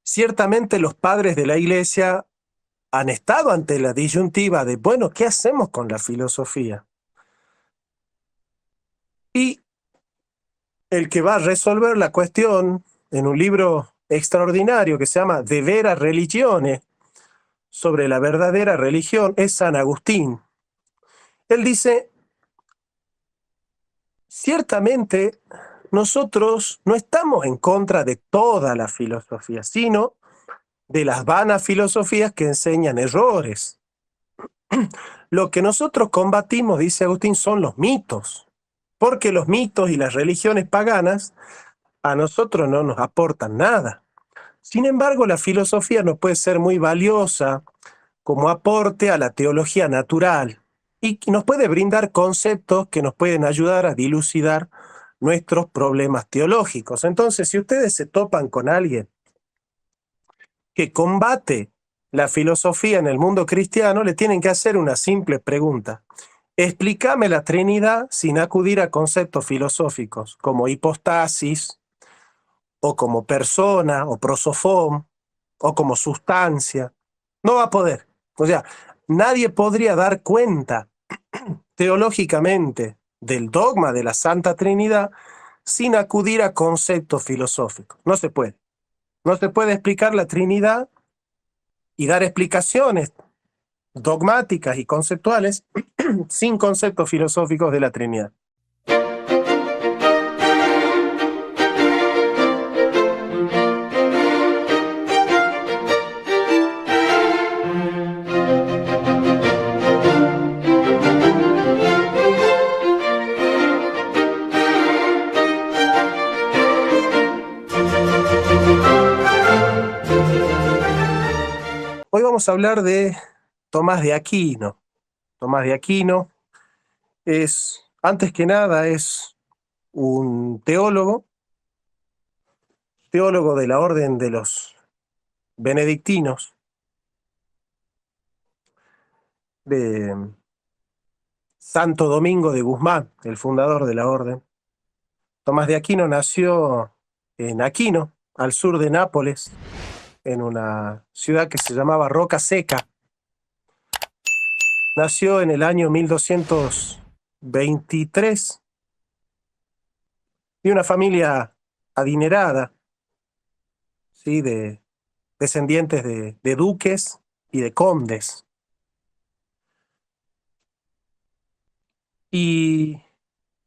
Ciertamente los padres de la Iglesia han estado ante la disyuntiva de, bueno, ¿qué hacemos con la filosofía? Y el que va a resolver la cuestión en un libro extraordinario que se llama De Vera Religione, sobre la verdadera religión, es San Agustín. Él dice, ciertamente nosotros no estamos en contra de toda la filosofía, sino de las vanas filosofías que enseñan errores. Lo que nosotros combatimos, dice Agustín, son los mitos, porque los mitos y las religiones paganas a nosotros no nos aportan nada. Sin embargo, la filosofía nos puede ser muy valiosa como aporte a la teología natural y nos puede brindar conceptos que nos pueden ayudar a dilucidar nuestros problemas teológicos. Entonces, si ustedes se topan con alguien que combate la filosofía en el mundo cristiano, le tienen que hacer una simple pregunta. Explícame la Trinidad sin acudir a conceptos filosóficos como hipostasis, o como persona, o prosofón, o como sustancia. No va a poder. O sea, nadie podría dar cuenta teológicamente del dogma de la Santa Trinidad sin acudir a conceptos filosóficos. No se puede. No se puede explicar la Trinidad y dar explicaciones dogmáticas y conceptuales sin conceptos filosóficos de la Trinidad. Hoy vamos a hablar de Tomás de Aquino. Tomás de Aquino es, antes que nada, es un teólogo de la orden de los benedictinos, de Santo Domingo de Guzmán, el fundador de la orden. Tomás de Aquino nació en Aquino, al sur de Nápoles, en una ciudad que se llamaba Roca Seca. Nació en el año 1223 de una familia adinerada, ¿sí? De descendientes de duques y de condes. Y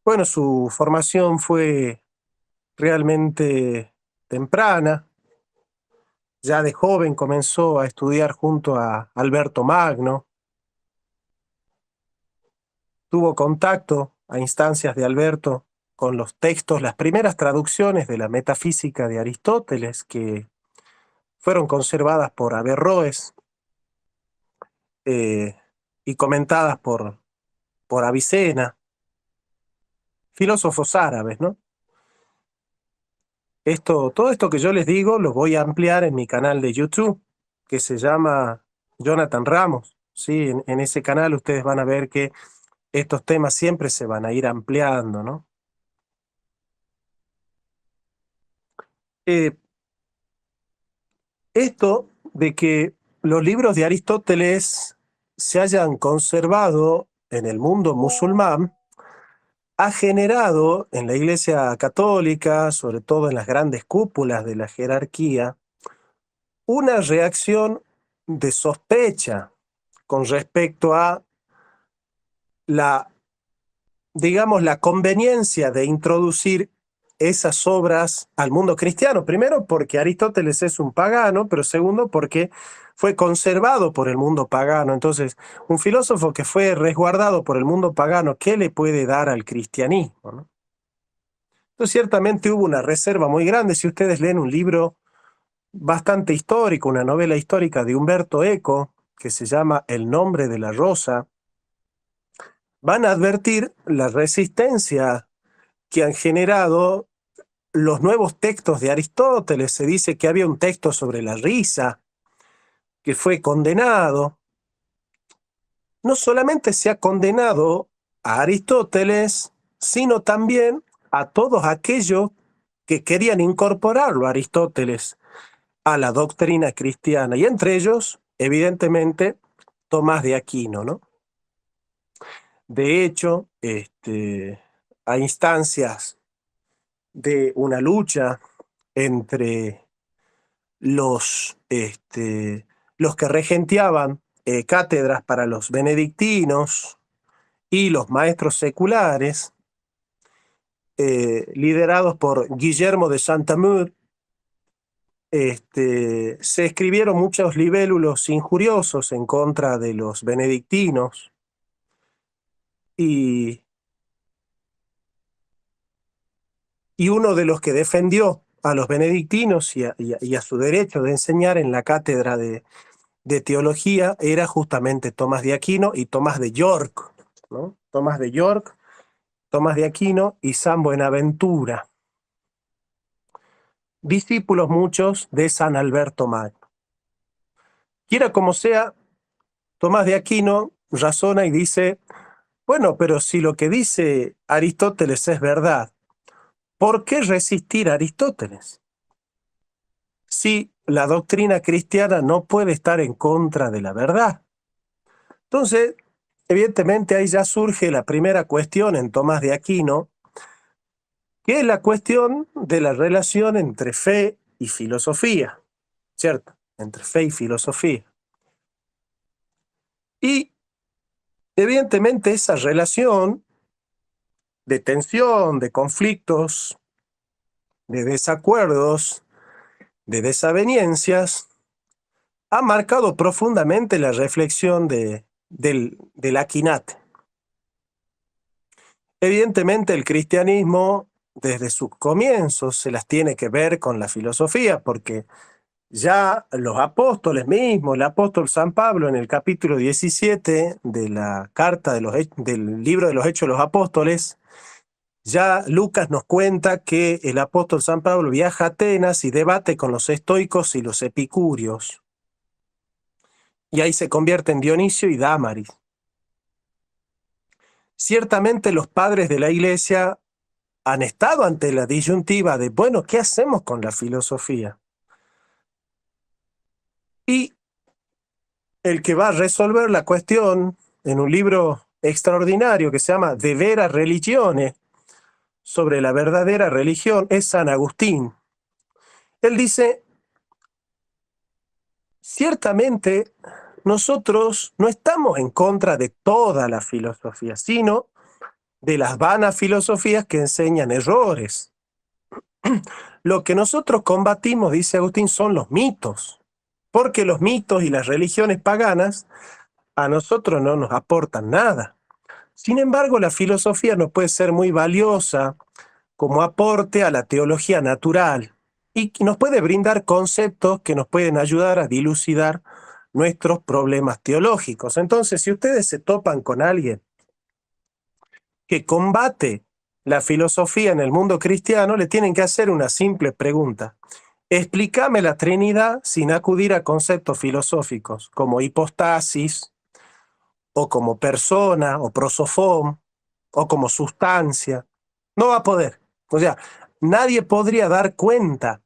bueno, su formación fue realmente temprana. Ya de joven comenzó a estudiar junto a Alberto Magno. Tuvo contacto a instancias de Alberto con los textos, las primeras traducciones de la metafísica de Aristóteles, que fueron conservadas por Averroes eh, y comentadas por Avicena, filósofos árabes, ¿no? Todo esto que yo les digo lo voy a ampliar en mi canal de YouTube, que se llama Jonathan Ramos. ¿Sí? En ese canal ustedes van a ver que estos temas siempre se van a ir ampliando, ¿no? Eh, Esto de que los libros de Aristóteles se hayan conservado en el mundo musulmán ha generado en la Iglesia Católica, sobre todo en las grandes cúpulas de la jerarquía, una reacción de sospecha con respecto a la, digamos, la conveniencia de introducir esas obras al mundo cristiano. Primero, porque Aristóteles es un pagano, pero segundo, porque fue conservado por el mundo pagano. Entonces, un filósofo que fue resguardado por el mundo pagano, ¿qué le puede dar al cristianismo, ¿no? Entonces, ciertamente hubo una reserva muy grande. Si ustedes leen un libro bastante histórico, una novela histórica de Humberto Eco, que se llama El nombre de la rosa, van a advertir la resistencia que han generado los nuevos textos de Aristóteles. Se dice que había un texto sobre la risa que fue condenado. No solamente se ha condenado a Aristóteles, sino también a todos aquellos que querían incorporarlo a Aristóteles a la doctrina cristiana, y entre ellos, evidentemente, Tomás de Aquino, ¿no? De hecho, a instancias de una lucha entre los que regenteaban cátedras para los benedictinos y los maestros seculares, liderados por Guillermo de Santamud, se escribieron muchos libélulos injuriosos en contra de los benedictinos y uno de los que defendió a los benedictinos y a su derecho de enseñar en la cátedra de teología era justamente Tomás de Aquino y Tomás de York, ¿no? Tomás de York, Tomás de Aquino y San Buenaventura, discípulos muchos de San Alberto Magno. Quiera como sea, Tomás de Aquino razona y dice, bueno, pero si lo que dice Aristóteles es verdad, ¿por qué resistir a Aristóteles? Si la doctrina cristiana no puede estar en contra de la verdad. Entonces, evidentemente ahí ya surge la primera cuestión en Tomás de Aquino, que es la cuestión de la relación entre fe y filosofía, ¿cierto? Entre fe y filosofía. Y evidentemente esa relación de tensión, de conflictos, de desacuerdos, de desavenencias, ha marcado profundamente la reflexión del Aquinate. Evidentemente el cristianismo desde sus comienzos se las tiene que ver con la filosofía, porque ya los apóstoles mismos, el apóstol San Pablo en el capítulo 17 de la carta del libro de los Hechos de los Apóstoles, ya Lucas nos cuenta que el apóstol San Pablo viaja a Atenas y debate con los estoicos y los epicúreos. Y ahí se convierte en Dionisio y Dámaris. Ciertamente los padres de la Iglesia han estado ante la disyuntiva de, bueno, ¿qué hacemos con la filosofía? Y el que va a resolver la cuestión en un libro extraordinario que se llama De Vera Religione, sobre la verdadera religión, es San Agustín. Él dice, ciertamente nosotros no estamos en contra de toda la filosofía, sino de las vanas filosofías que enseñan errores. Lo que nosotros combatimos, dice Agustín, son los mitos, porque los mitos y las religiones paganas a nosotros no nos aportan nada. Sin embargo, la filosofía nos puede ser muy valiosa como aporte a la teología natural y nos puede brindar conceptos que nos pueden ayudar a dilucidar nuestros problemas teológicos. Entonces, si ustedes se topan con alguien que combate la filosofía en el mundo cristiano, le tienen que hacer una simple pregunta. Explícame la Trinidad sin acudir a conceptos filosóficos como hipostasis, o como persona, o prosofón, o como sustancia. No va a poder. O sea, nadie podría dar cuenta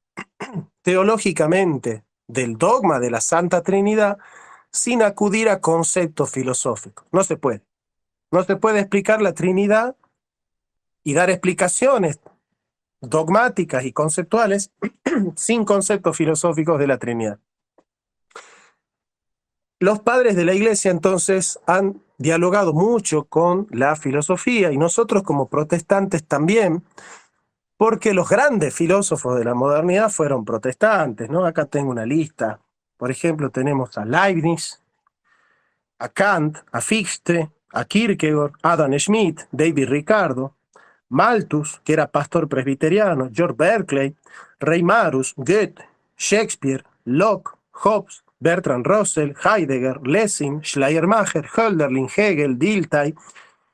teológicamente del dogma de la Santa Trinidad sin acudir a conceptos filosóficos. No se puede. No se puede explicar la Trinidad y dar explicaciones dogmáticas y conceptuales sin conceptos filosóficos de la Trinidad. Los padres de la Iglesia entonces han dialogado mucho con la filosofía y nosotros como protestantes también, porque los grandes filósofos de la modernidad fueron protestantes, ¿no? Acá tengo una lista. Por ejemplo, tenemos a Leibniz, a Kant, a Fichte, a Kierkegaard, Adam Smith, David Ricardo, Malthus, que era pastor presbiteriano, George Berkeley, Reimarus, Goethe, Shakespeare, Locke, Hobbes, Bertrand Russell, Heidegger, Lessing, Schleiermacher, Hölderlin, Hegel, Dilthey,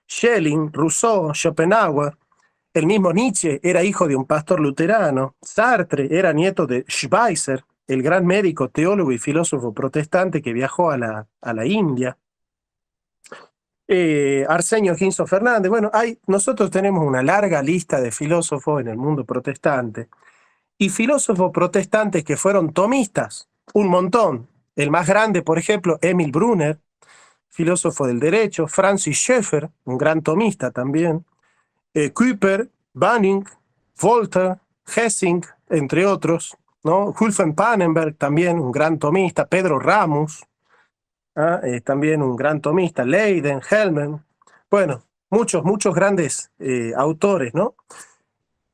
Schelling, Rousseau, Schopenhauer. El mismo Nietzsche era hijo de un pastor luterano. Sartre era nieto de Schweitzer, el gran médico, teólogo y filósofo protestante que viajó a la India. Arsenio Ginso Fernández. Bueno, nosotros tenemos una larga lista de filósofos en el mundo protestante. y filósofos protestantes que fueron tomistas, un montón. El más grande, por ejemplo, Emil Brunner, filósofo del derecho, Francis Schaeffer, un gran tomista también, Kuyper, Banning, Voltaire, Hessing, entre otros, ¿no? Wolfgang Pannenberg, también un gran tomista, Pedro Ramos, también un gran tomista, Leiden, Hellman, bueno, muchos grandes autores, ¿no?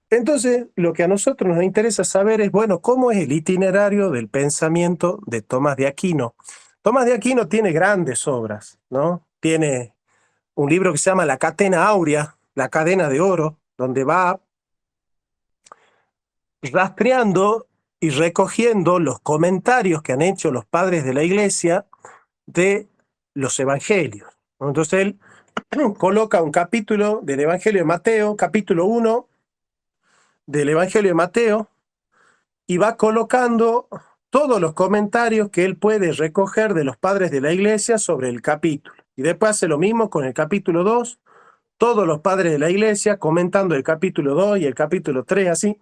Entonces, lo que a nosotros nos interesa saber es, bueno, ¿cómo es el itinerario del pensamiento de Tomás de Aquino? Tomás de Aquino tiene grandes obras, ¿no? Tiene un libro que se llama La Catena Áurea, la cadena de oro, donde va rastreando y recogiendo los comentarios que han hecho los padres de la iglesia de los evangelios, ¿no? Entonces él coloca un capítulo del Evangelio de Mateo, capítulo 1 del Evangelio de Mateo, y va colocando todos los comentarios que él puede recoger de los padres de la iglesia sobre el capítulo. Y después hace lo mismo con el capítulo 2, todos los padres de la iglesia comentando el capítulo 2 y el capítulo 3, así.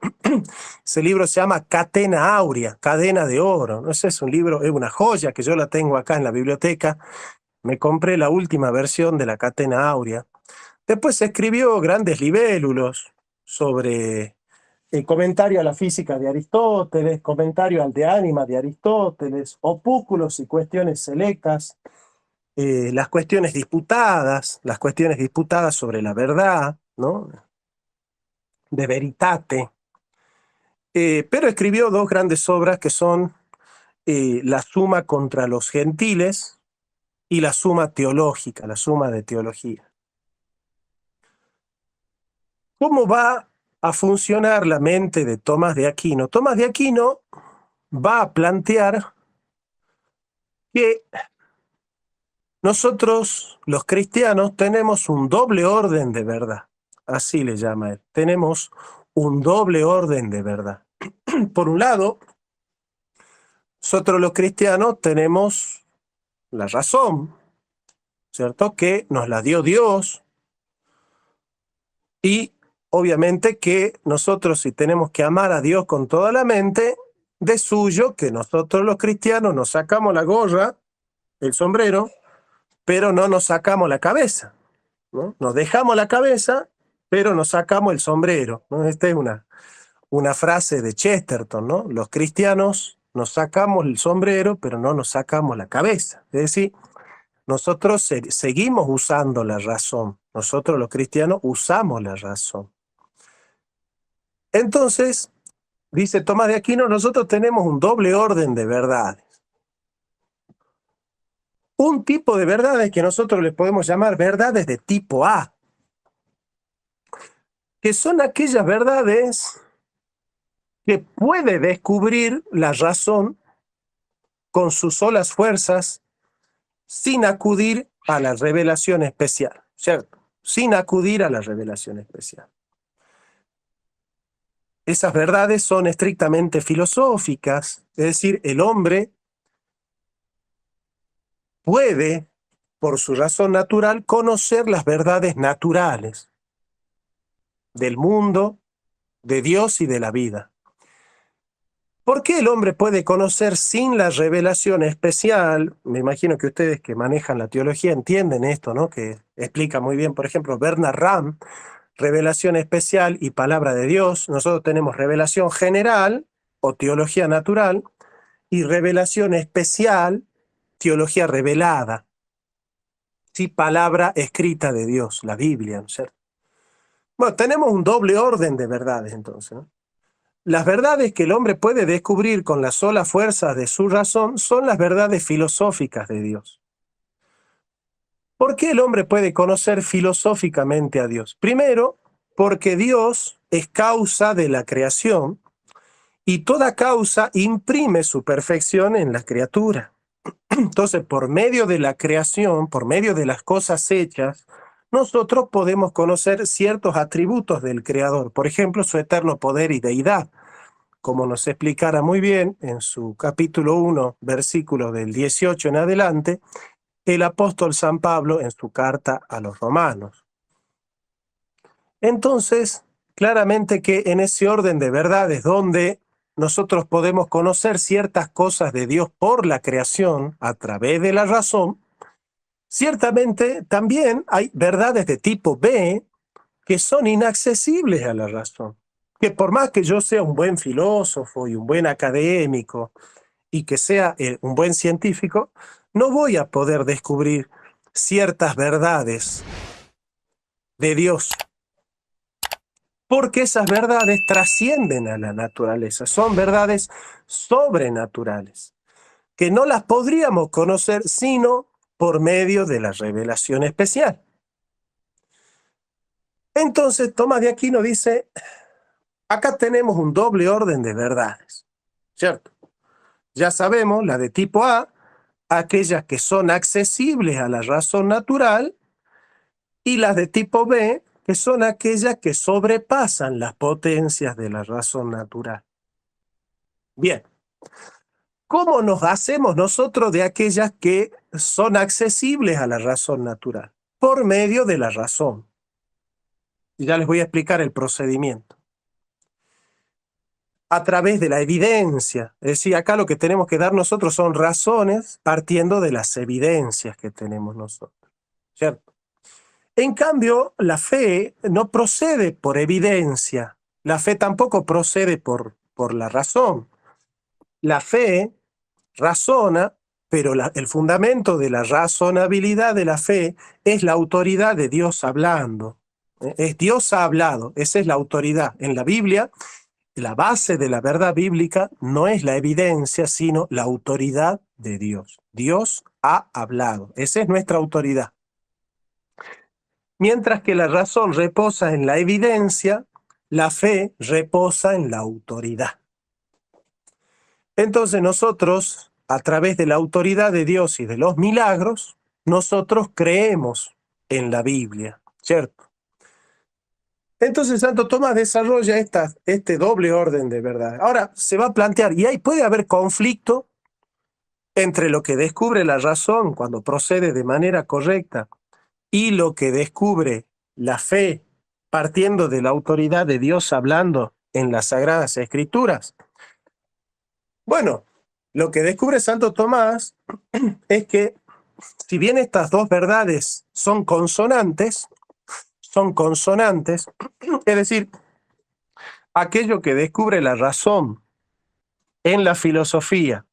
Ese libro se llama Catena Áurea, cadena de oro. No sé, es un libro, es una joya que yo la tengo acá en la biblioteca. Me compré la última versión de la Catena Áurea. Después se escribió grandes libélulos sobre el comentario a la física de Aristóteles, comentario al de ánima de Aristóteles, opúsculos y cuestiones selectas, las cuestiones disputadas sobre la verdad, ¿no? De veritate. Pero escribió dos grandes obras que son La Suma contra los Gentiles y la Suma Teológica, la Suma de Teología. ¿Cómo va a funcionar la mente de Tomás de Aquino? Tomás de Aquino va a plantear que nosotros, los cristianos, tenemos un doble orden de verdad. Así le llama él. Tenemos un doble orden de verdad. Por un lado, nosotros los cristianos tenemos la razón, ¿cierto? Que nos la dio Dios. Y obviamente que nosotros, si tenemos que amar a Dios con toda la mente, de suyo que nosotros los cristianos nos sacamos la gorra, el sombrero, pero no nos sacamos la cabeza, ¿no? Nos dejamos la cabeza, pero nos sacamos el sombrero, ¿no? Esta es una frase de Chesterton, ¿no? Los cristianos nos sacamos el sombrero, pero no nos sacamos la cabeza. Es decir, nosotros seguimos usando la razón. Nosotros los cristianos usamos la razón. Entonces, dice Tomás de Aquino, nosotros tenemos un doble orden de verdades. Un tipo de verdades que nosotros le podemos llamar verdades de tipo A, que son aquellas verdades que puede descubrir la razón con sus solas fuerzas sin acudir a la revelación especial, ¿cierto? Sin acudir a la revelación especial. Esas verdades son estrictamente filosóficas, es decir, el hombre puede, por su razón natural, conocer las verdades naturales del mundo, de Dios y de la vida. ¿Por qué el hombre puede conocer sin la revelación especial? Me imagino que ustedes que manejan la teología entienden esto, ¿no? Que explica muy bien, por ejemplo, Bernard Ramm, revelación especial y palabra de Dios. Nosotros tenemos revelación general o teología natural y revelación especial, teología revelada. Sí, palabra escrita de Dios, la Biblia, ¿no es cierto? Bueno, tenemos un doble orden de verdades entonces, ¿no? Las verdades que el hombre puede descubrir con la sola fuerza de su razón son las verdades filosóficas de Dios. ¿Por qué el hombre puede conocer filosóficamente a Dios? Primero, porque Dios es causa de la creación y toda causa imprime su perfección en la criatura. Entonces, por medio de la creación, por medio de las cosas hechas, nosotros podemos conocer ciertos atributos del Creador, por ejemplo, su eterno poder y deidad, como nos explicara muy bien en su capítulo 1, versículo del 18 en adelante, el apóstol San Pablo en su carta a los romanos. Entonces, claramente que en ese orden de verdades donde nosotros podemos conocer ciertas cosas de Dios por la creación a través de la razón, ciertamente también hay verdades de tipo B que son inaccesibles a la razón. Que por más que yo sea un buen filósofo y un buen académico y que sea un buen científico, no voy a poder descubrir ciertas verdades de Dios, porque esas verdades trascienden a la naturaleza, son verdades sobrenaturales, que no las podríamos conocer sino por medio de la revelación especial. Entonces Tomás de Aquino dice, acá tenemos un doble orden de verdades, ¿cierto? Ya sabemos, la de tipo A, aquellas que son accesibles a la razón natural, y las de tipo B, que son aquellas que sobrepasan las potencias de la razón natural. Bien, ¿cómo nos hacemos nosotros de aquellas que son accesibles a la razón natural? Por medio de la razón. Y ya les voy a explicar el procedimiento. A través de la evidencia. Es decir, acá lo que tenemos que dar nosotros son razones partiendo de las evidencias que tenemos nosotros, ¿cierto? En cambio, la fe no procede por evidencia. La fe tampoco procede por la razón. La fe razona, pero el fundamento de la razonabilidad de la fe es la autoridad de Dios hablando. Es Dios ha hablado, esa es la autoridad. En la Biblia, la base de la verdad bíblica no es la evidencia, sino la autoridad de Dios. Dios ha hablado, esa es nuestra autoridad. Mientras que la razón reposa en la evidencia, la fe reposa en la autoridad. Entonces nosotros, a través de la autoridad de Dios y de los milagros, nosotros creemos en la Biblia, ¿cierto? Entonces Santo Tomás desarrolla este doble orden de verdad. Ahora se va a plantear, y ahí puede haber conflicto entre lo que descubre la razón cuando procede de manera correcta y lo que descubre la fe partiendo de la autoridad de Dios hablando en las Sagradas Escrituras. Bueno, lo que descubre Santo Tomás es que si bien estas dos verdades son consonantes, es decir, aquello que descubre la razón en la filosofía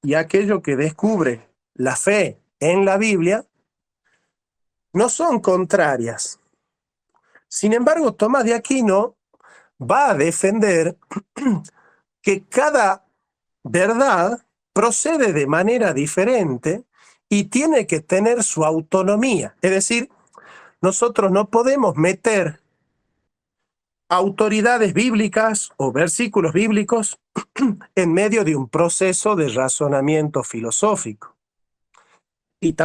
y aquello que descubre la fe en la Biblia, no son contrarias. Sin embargo, Tomás de Aquino va a defender que cada verdad procede de manera diferente y tiene que tener su autonomía. Es decir, nosotros no podemos meter autoridades bíblicas o versículos bíblicos en medio de un proceso de razonamiento filosófico. Y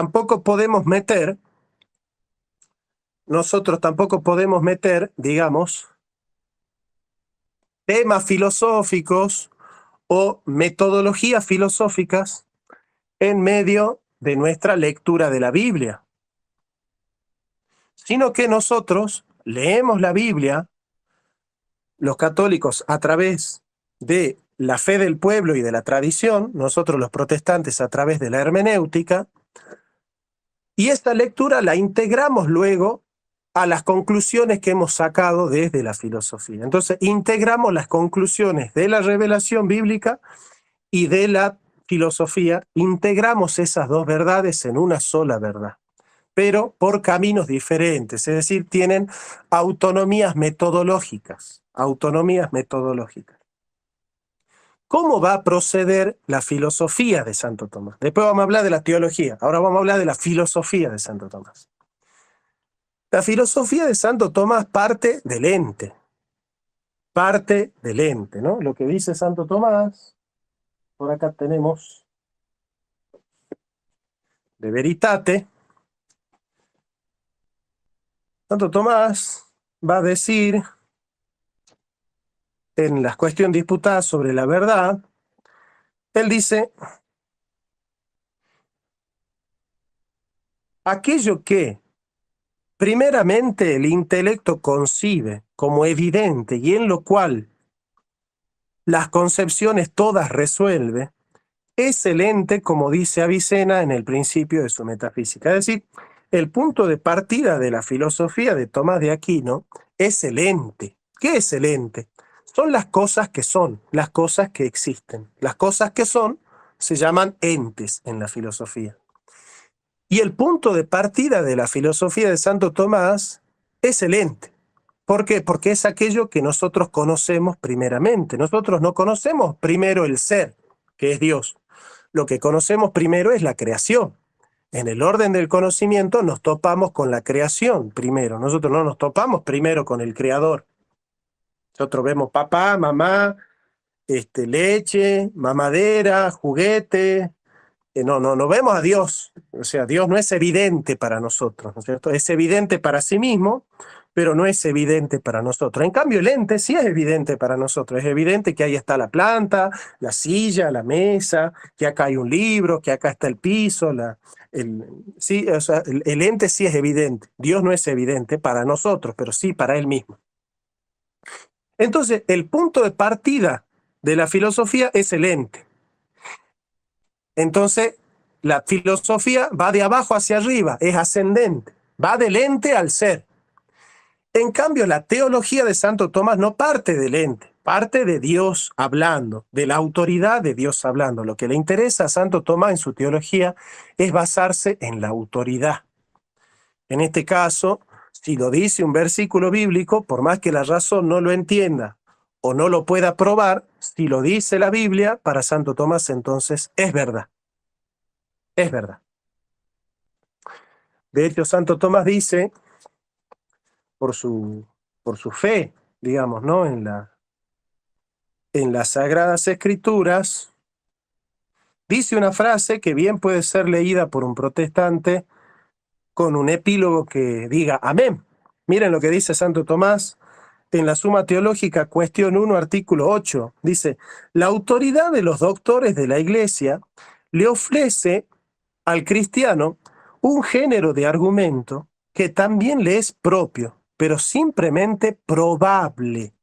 nosotros tampoco podemos meter, digamos, temas filosóficos o metodologías filosóficas en medio de nuestra lectura de la Biblia, sino que nosotros leemos la Biblia, los católicos a través de la fe del pueblo y de la tradición, nosotros los protestantes a través de la hermenéutica, y esta lectura la integramos luego a las conclusiones que hemos sacado desde la filosofía. Entonces, integramos las conclusiones de la revelación bíblica y de la filosofía, integramos esas dos verdades en una sola verdad, pero por caminos diferentes, es decir, tienen autonomías metodológicas. ¿Cómo va a proceder la filosofía de Santo Tomás? Después vamos a hablar de la teología, ahora vamos a hablar de la filosofía de Santo Tomás. La filosofía de Santo Tomás parte del ente, ¿no? Lo que dice Santo Tomás, por acá tenemos de Veritate. Santo Tomás va a decir en la cuestión disputada sobre la verdad, él dice, aquello que primeramente el intelecto concibe como evidente y en lo cual las concepciones todas resuelve, es el ente, como dice Avicena en el principio de su metafísica. Es decir, el punto de partida de la filosofía de Tomás de Aquino es el ente. ¿Qué es el ente? Son las cosas que son, las cosas que existen. Las cosas que son se llaman entes en la filosofía. Y el punto de partida de la filosofía de Santo Tomás es el ente. ¿Por qué? Porque es aquello que nosotros conocemos primeramente. Nosotros no conocemos primero el ser, que es Dios. Lo que conocemos primero es la creación. En el orden del conocimiento nos topamos con la creación primero. Nosotros no nos topamos primero con el creador. Nosotros vemos papá, mamá, leche, mamadera, juguete. No vemos a Dios. O sea, Dios no es evidente para nosotros, ¿no es cierto? Es evidente para sí mismo, pero no es evidente para nosotros. En cambio, el ente sí es evidente para nosotros. Es evidente que ahí está la planta, la silla, la mesa, que acá hay un libro, que acá está el piso. Sí, o sea, el ente sí es evidente. Dios no es evidente para nosotros, pero sí para él mismo. Entonces, el punto de partida de la filosofía es el ente. Entonces, la filosofía va de abajo hacia arriba, es ascendente, va del ente al ser. En cambio, la teología de Santo Tomás no parte del ente, parte de Dios hablando, de la autoridad de Dios hablando. Lo que le interesa a Santo Tomás en su teología es basarse en la autoridad. En este caso, si lo dice un versículo bíblico, por más que la razón no lo entienda o no lo pueda probar, si lo dice la Biblia, para Santo Tomás entonces es verdad. Es verdad. De hecho, Santo Tomás dice, por su fe, digamos, ¿no? En las Sagradas Escrituras, dice una frase que bien puede ser leída por un protestante con un epílogo que diga amén. Miren lo que dice Santo Tomás en la Suma Teológica, cuestión 1, artículo 8. Dice, la autoridad de los doctores de la Iglesia le ofrece al cristiano un género de argumento que también le es propio, pero simplemente probable,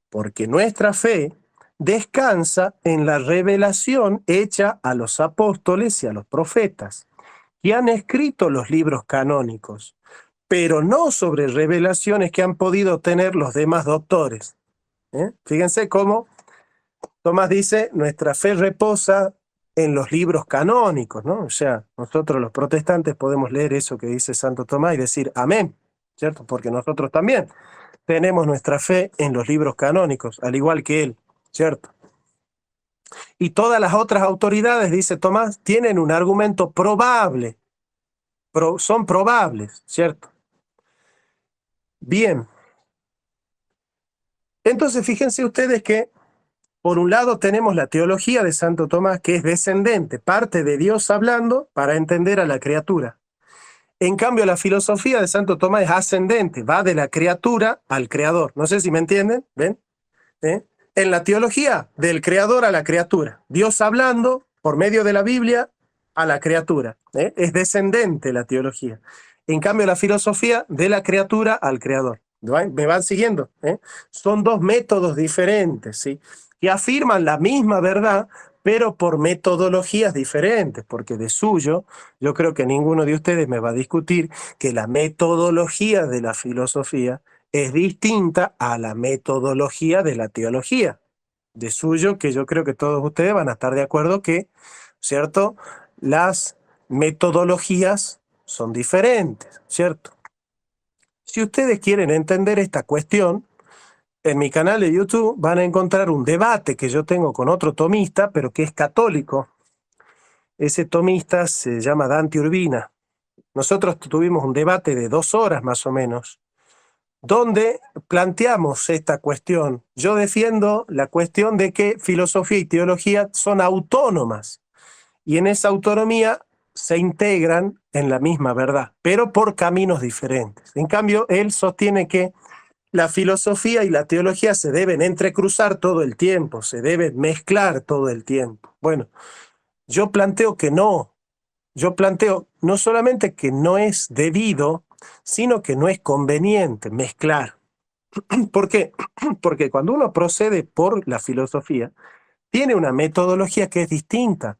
porque nuestra fe descansa en la revelación hecha a los apóstoles y a los profetas, que han escrito los libros canónicos, pero no sobre revelaciones que han podido tener los demás doctores. Fíjense cómo Tomás dice, nuestra fe reposa en los libros canónicos, ¿no? O sea, nosotros los protestantes podemos leer eso que dice Santo Tomás y decir amén, ¿cierto? Porque nosotros también tenemos nuestra fe en los libros canónicos, al igual que él, ¿cierto? Y todas las otras autoridades, dice Tomás, tienen un argumento probable, son probables, ¿cierto? Bien. Entonces, fíjense ustedes que por un lado tenemos la teología de Santo Tomás, que es descendente, parte de Dios hablando para entender a la criatura. En cambio, la filosofía de Santo Tomás es ascendente, va de la criatura al creador. No sé si me entienden, ¿ven? En la teología, del creador a la criatura. Dios hablando por medio de la Biblia a la criatura. Es descendente la teología. En cambio, la filosofía, de la criatura al creador. ¿Me van siguiendo? Son dos métodos diferentes, ¿sí? Que afirman la misma verdad, pero por metodologías diferentes, porque de suyo, yo creo que ninguno de ustedes me va a discutir que la metodología de la filosofía es distinta a la metodología de la teología. De suyo, que yo creo que todos ustedes van a estar de acuerdo que, ¿cierto? Las metodologías son diferentes, ¿cierto? Si ustedes quieren entender esta cuestión, en mi canal de YouTube van a encontrar un debate que yo tengo con otro tomista, pero que es católico. Ese tomista se llama Dante Urbina. Nosotros tuvimos un debate de 2 horas más o menos, donde planteamos esta cuestión. Yo defiendo la cuestión de que filosofía y teología son autónomas, y en esa autonomía se integran en la misma verdad, pero por caminos diferentes. En cambio, él sostiene que la filosofía y la teología se deben entrecruzar todo el tiempo, se deben mezclar todo el tiempo. Bueno, yo planteo que no. Yo planteo no solamente que no es debido, sino que no es conveniente mezclar. ¿Por qué? Porque cuando uno procede por la filosofía, tiene una metodología que es distinta.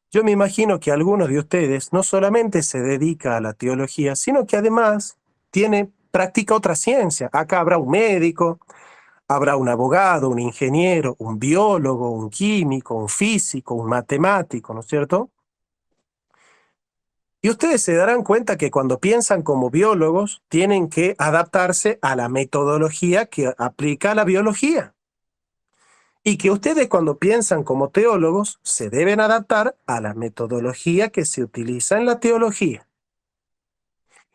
Yo me imagino que algunos de ustedes no solamente se dedica a la teología, sino que además practica otra ciencia. Acá habrá un médico, habrá un abogado, un ingeniero, un biólogo, un químico, un físico, un matemático, ¿no es cierto? Y ustedes se darán cuenta que cuando piensan como biólogos, tienen que adaptarse a la metodología que aplica la biología. Y que ustedes cuando piensan como teólogos, se deben adaptar a la metodología que se utiliza en la teología.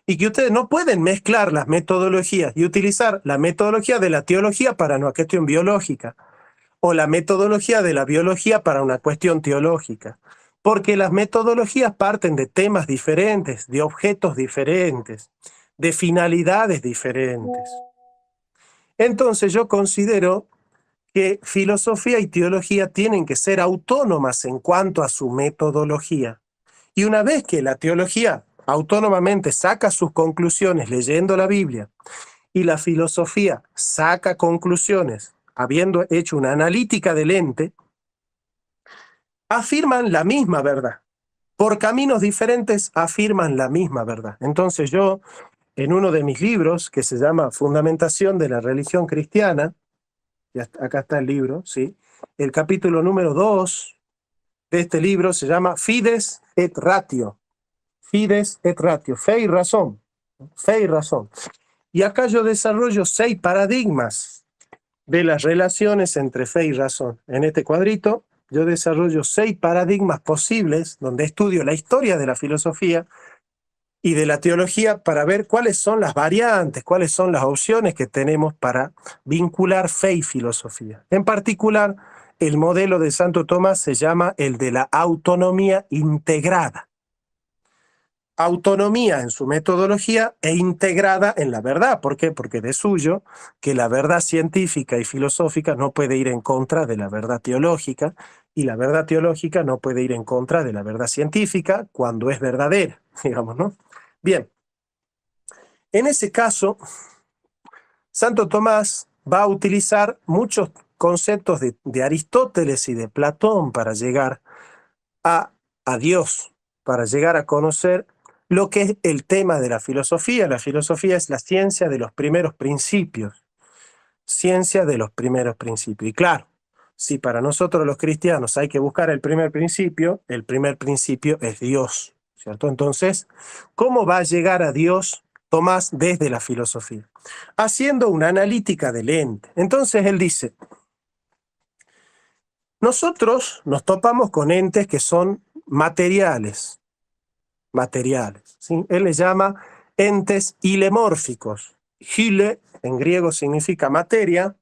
Y que ustedes no pueden mezclar las metodologías y utilizar la metodología de la teología para una cuestión biológica o la metodología de la biología para una cuestión teológica. Porque las metodologías parten de temas diferentes, de objetos diferentes, de finalidades diferentes. Entonces yo considero que filosofía y teología tienen que ser autónomas en cuanto a su metodología. Y una vez que la teología autónomamente saca sus conclusiones leyendo la Biblia y la filosofía saca conclusiones habiendo hecho una analítica del ente, afirman la misma verdad. Por caminos diferentes afirman la misma verdad. Entonces yo, en uno de mis libros, que se llama Fundamentación de la Religión Cristiana, y acá está el libro, ¿sí? El capítulo número 2 de este libro se llama Fides et Ratio. Fides et Ratio, fe y razón. Fe y razón. Y acá yo desarrollo 6 paradigmas de las relaciones entre fe y razón. En este cuadrito yo desarrollo 6 paradigmas posibles donde estudio la historia de la filosofía y de la teología para ver cuáles son las variantes, cuáles son las opciones que tenemos para vincular fe y filosofía. En particular, el modelo de Santo Tomás se llama el de la autonomía integrada. Autonomía en su metodología e integrada en la verdad. ¿Por qué? Porque de suyo que la verdad científica y filosófica no puede ir en contra de la verdad teológica y la verdad teológica no puede ir en contra de la verdad científica cuando es verdadera, digamos, ¿no? Bien, en ese caso, Santo Tomás va a utilizar muchos conceptos de Aristóteles y de Platón para llegar a Dios, para llegar a conocer lo que es el tema de la filosofía. La filosofía es la ciencia de los primeros principios, ciencia de los primeros principios. Y claro, si para nosotros los cristianos hay que buscar el primer principio es Dios, ¿cierto? Entonces, ¿cómo va a llegar a Dios Tomás desde la filosofía? Haciendo una analítica del ente. Entonces él dice, nosotros nos topamos con entes que son materiales, ¿sí? Él les llama entes hilemórficos. Hile en griego significa materia,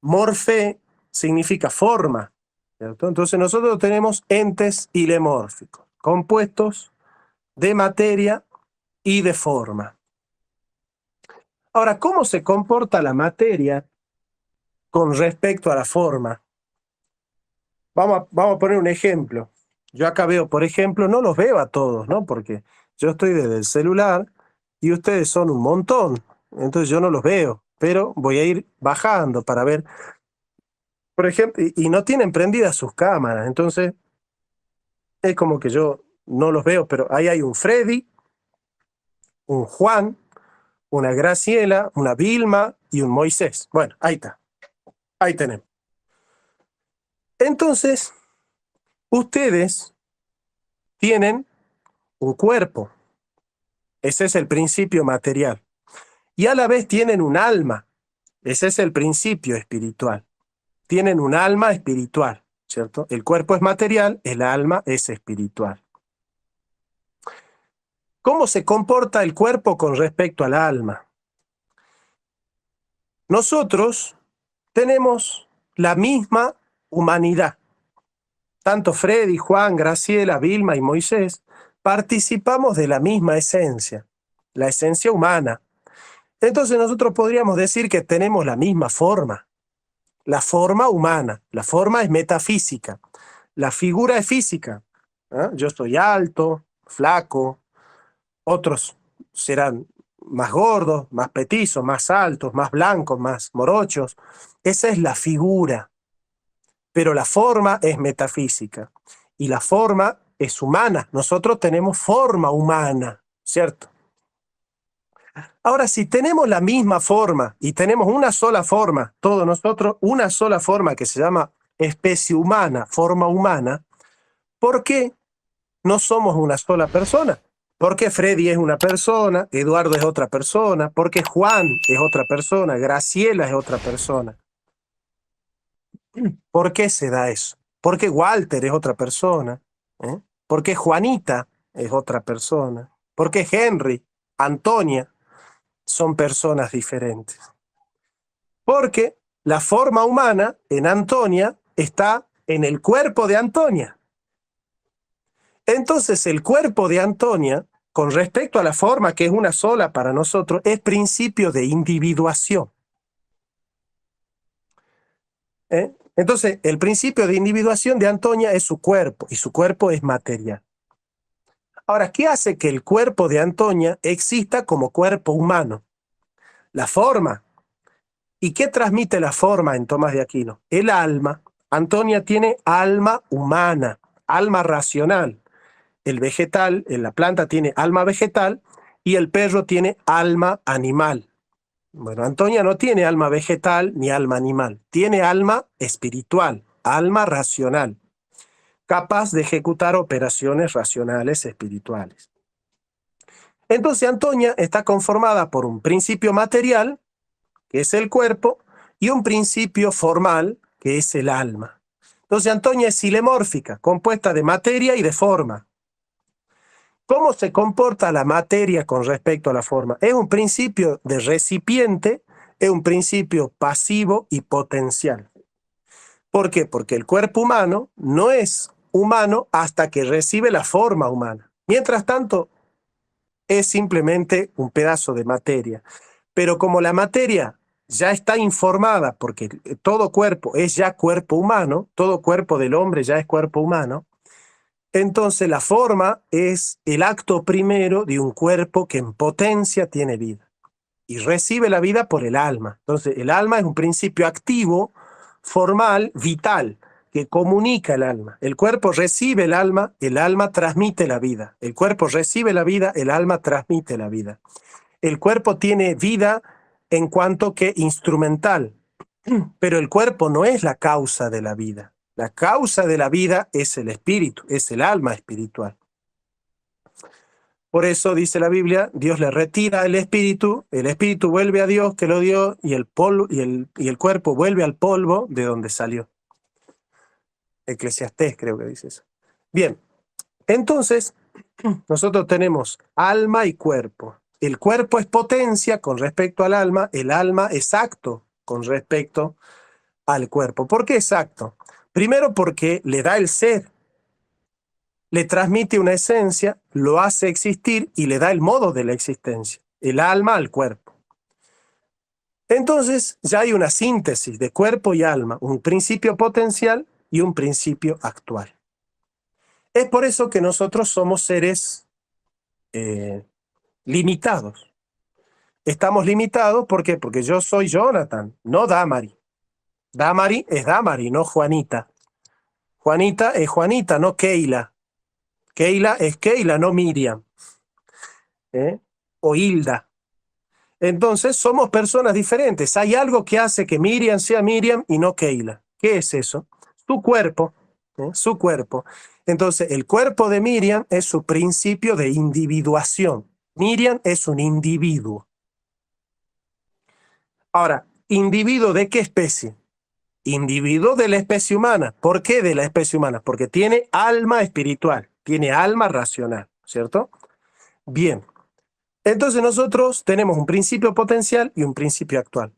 morfe significa forma, ¿cierto? Entonces nosotros tenemos entes hilemórficos, compuestos de materia y de forma. Ahora, ¿cómo se comporta la materia con respecto a la forma? Vamos a poner un ejemplo. Yo acá veo, por ejemplo, no los veo a todos, ¿no? Porque yo estoy desde el celular y ustedes son un montón, entonces yo no los veo, pero voy a ir bajando para ver, por ejemplo, y no tienen prendidas sus cámaras, entonces es como que yo no los veo, pero ahí hay un Freddy, un Juan, una Graciela, una Vilma y un Moisés. Bueno, ahí está, ahí tenemos. Entonces, ustedes tienen un cuerpo. Ese es el principio material. Y a la vez tienen un alma. Ese es el principio espiritual. Tienen un alma espiritual, ¿cierto? El cuerpo es material, el alma es espiritual. ¿Cómo se comporta el cuerpo con respecto al alma? Nosotros tenemos la misma humanidad. Tanto Freddy, Juan, Graciela, Vilma y Moisés participamos de la misma esencia, la esencia humana. Entonces nosotros podríamos decir que tenemos la misma forma, la forma humana. La forma es metafísica, la figura es física. ¿Eh? Yo estoy alto, flaco, otros serán más gordos, más petizos, más altos, más blancos, más morochos. Esa es la figura. Pero la forma es metafísica y la forma es humana. Nosotros tenemos forma humana, ¿cierto? Ahora, si tenemos la misma forma y tenemos una sola forma, todos nosotros, una sola forma que se llama especie humana, forma humana, ¿por qué no somos una sola persona? ¿Por qué Freddy es una persona, Eduardo es otra persona? ¿Por qué Juan es otra persona, Graciela es otra persona? ¿Por qué se da eso? ¿Por qué Walter es otra persona? ¿Eh? ¿Por qué Juanita es otra persona? ¿Por qué Henry, Antonia son personas diferentes? Porque la forma humana en Antonia está en el cuerpo de Antonia. Entonces el cuerpo de Antonia, con respecto a la forma que es una sola para nosotros, es principio de individuación. Entonces, el principio de individuación de Antonia es su cuerpo, y su cuerpo es material. Ahora, ¿qué hace que el cuerpo de Antonia exista como cuerpo humano? La forma. ¿Y qué transmite la forma en Tomás de Aquino? El alma. Antonia tiene alma humana, alma racional. El vegetal, la planta tiene alma vegetal y el perro tiene alma animal. Bueno, Antonia no tiene alma vegetal ni alma animal, tiene alma espiritual, alma racional, capaz de ejecutar operaciones racionales espirituales. Entonces Antonia está conformada por un principio material, que es el cuerpo, y un principio formal, que es el alma. Entonces Antonia es silemórfica, compuesta de materia y de forma. ¿Cómo se comporta la materia con respecto a la forma? Es un principio de recipiente, es un principio pasivo y potencial. ¿Por qué? Porque el cuerpo humano no es humano hasta que recibe la forma humana. Mientras tanto, es simplemente un pedazo de materia. Pero como la materia ya está informada, porque todo cuerpo es ya cuerpo humano, todo cuerpo del hombre ya es cuerpo humano, entonces la forma es el acto primero de un cuerpo que en potencia tiene vida y recibe la vida por el alma. Entonces el alma es un principio activo, formal, vital, que comunica el alma. El cuerpo recibe el alma transmite la vida. El cuerpo recibe la vida, el alma transmite la vida. El cuerpo tiene vida en cuanto que instrumental, pero el cuerpo no es la causa de la vida. La causa de la vida es el espíritu, es el alma espiritual. Por eso dice la Biblia, Dios le retira el espíritu vuelve a Dios que lo dio y el cuerpo vuelve al polvo de donde salió. Eclesiastés creo que dice eso. Bien, entonces nosotros tenemos alma y cuerpo. El cuerpo es potencia con respecto al alma, el alma es acto con respecto al cuerpo. ¿Por qué exacto? Primero porque le da el ser, le transmite una esencia, lo hace existir y le da el modo de la existencia, el alma al cuerpo. Entonces ya hay una síntesis de cuerpo y alma, un principio potencial y un principio actual. Es por eso que nosotros somos seres limitados. Estamos limitados, ¿por qué? Porque yo soy Jonathan, no Damari. Damari es Damari, no Juanita. Juanita es Juanita, no Keila. Keila es Keila, no Miriam. O Hilda. Entonces somos personas diferentes. Hay algo que hace que Miriam sea Miriam y no Keila. ¿Qué es eso? Su cuerpo. Su cuerpo. Entonces el cuerpo de Miriam es su principio de individuación. Miriam es un individuo. Ahora, ¿individuo de qué especie? Individuo de la especie humana. ¿Por qué de la especie humana? Porque tiene alma espiritual, tiene alma racional, ¿cierto? Bien, entonces nosotros tenemos un principio potencial y un principio actual.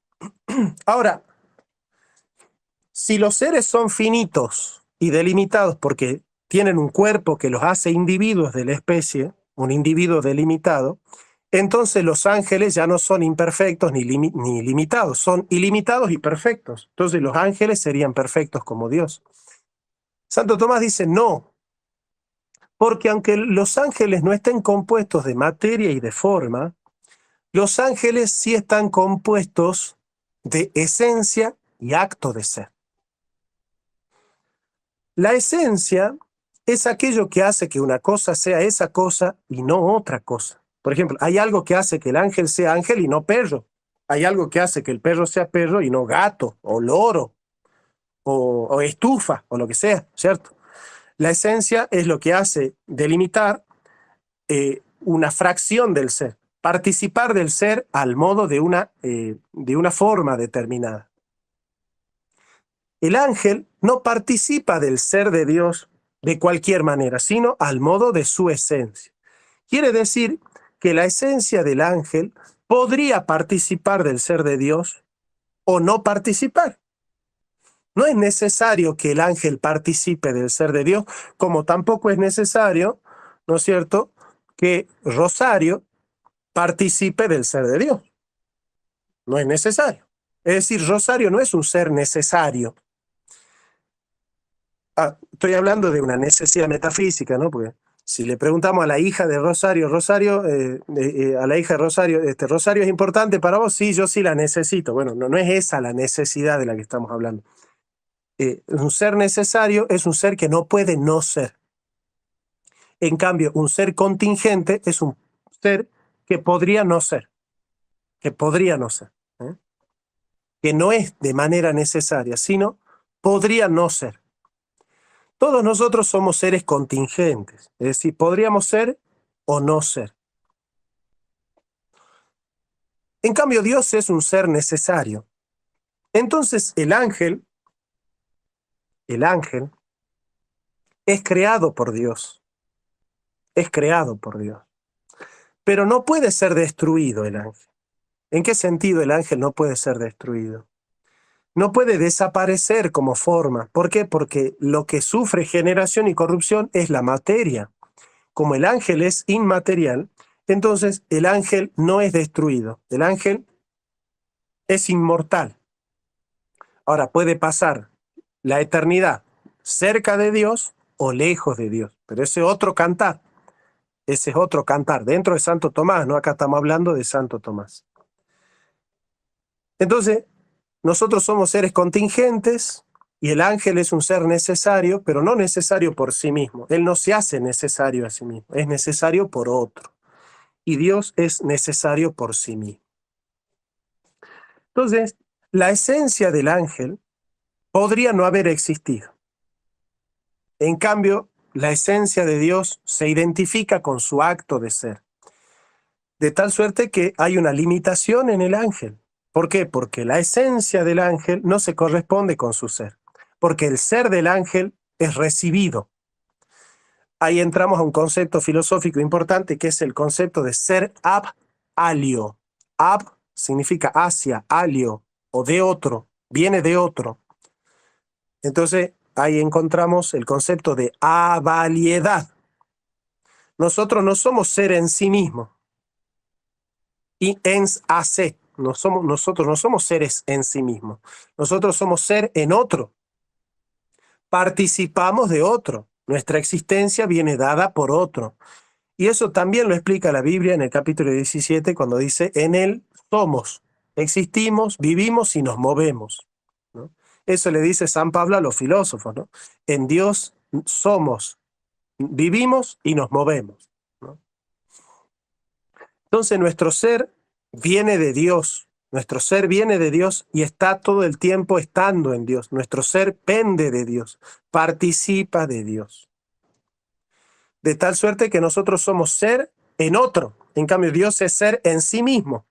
Ahora, si los seres son finitos y delimitados porque tienen un cuerpo que los hace individuos de la especie, un individuo delimitado, entonces los ángeles ya no son imperfectos ni limitados, son ilimitados y perfectos. Entonces los ángeles serían perfectos como Dios. Santo Tomás dice no, porque aunque los ángeles no estén compuestos de materia y de forma, Los ángeles sí están compuestos de esencia y acto de ser. La esencia es aquello que hace que una cosa sea esa cosa y no otra cosa. Por ejemplo, hay algo que hace que el ángel sea ángel y no perro. Hay algo que hace que el perro sea perro y no gato, o loro, o estufa, o lo que sea, ¿cierto? La esencia es lo que hace delimitar una fracción del ser, participar del ser al modo de una forma determinada. El ángel no participa del ser de Dios de cualquier manera, sino al modo de su esencia. Quiere decir que la esencia del ángel podría participar del ser de Dios o no participar. No es necesario que el ángel participe del ser de Dios, como tampoco es necesario, ¿no es cierto?, que Rosario participe del ser de Dios. No es necesario. Es decir, Rosario no es un ser necesario. Estoy hablando de una necesidad metafísica, ¿no? Porque si le preguntamos a la hija de Rosario, a la hija de Rosario, ¿Rosario es importante para vos? Sí, yo sí la necesito. Bueno, no es esa la necesidad de la que estamos hablando. Un ser necesario es un ser que no puede no ser. En cambio, un ser contingente es un ser que podría no ser, que podría no ser, ¿eh? Que no es de manera necesaria, sino podría no ser. Todos nosotros somos seres contingentes, es decir, podríamos ser o no ser. En cambio, Dios es un ser necesario. Entonces, el ángel es creado por Dios, es creado por Dios, pero no puede ser destruido el ángel. ¿En qué sentido el ángel no puede ser destruido? No puede desaparecer como forma. ¿Por qué? Porque lo que sufre generación y corrupción es la materia. Como el ángel es inmaterial, entonces el ángel no es destruido. El ángel es inmortal. Ahora, puede pasar la eternidad cerca de Dios o lejos de Dios. Pero ese es otro cantar. Ese es otro cantar. Dentro de Santo Tomás, ¿no? Acá estamos hablando de Santo Tomás. Entonces, nosotros somos seres contingentes y el ángel es un ser necesario, pero no necesario por sí mismo. Él no se hace necesario a sí mismo, es necesario por otro. Y Dios es necesario por sí mismo. Entonces, la esencia del ángel podría no haber existido. En cambio, la esencia de Dios se identifica con su acto de ser. De tal suerte que hay una limitación en el ángel. ¿Por qué? Porque la esencia del ángel no se corresponde con su ser. Porque el ser del ángel es recibido. Ahí entramos a un concepto filosófico importante que es el concepto de ser ab alio. Ab significa hacia, alio, o de otro, viene de otro. Entonces, ahí encontramos el concepto de avaliedad. Nosotros no somos ser en sí mismo. Y ens hace. Nosotros no somos seres en sí mismos. Nosotros somos ser en otro. Participamos de otro. Nuestra existencia viene dada por otro. Y eso también lo explica la Biblia en el capítulo 17 cuando dice, en él somos, existimos, vivimos y nos movemos, ¿no? Eso le dice San Pablo a los filósofos, ¿no? En Dios somos, vivimos y nos movemos, ¿no? Entonces nuestro ser viene de Dios, nuestro ser viene de Dios y está todo el tiempo estando en Dios. Nuestro ser pende de Dios, participa de Dios. De tal suerte que nosotros somos ser en otro. En cambio, Dios es ser en sí mismo,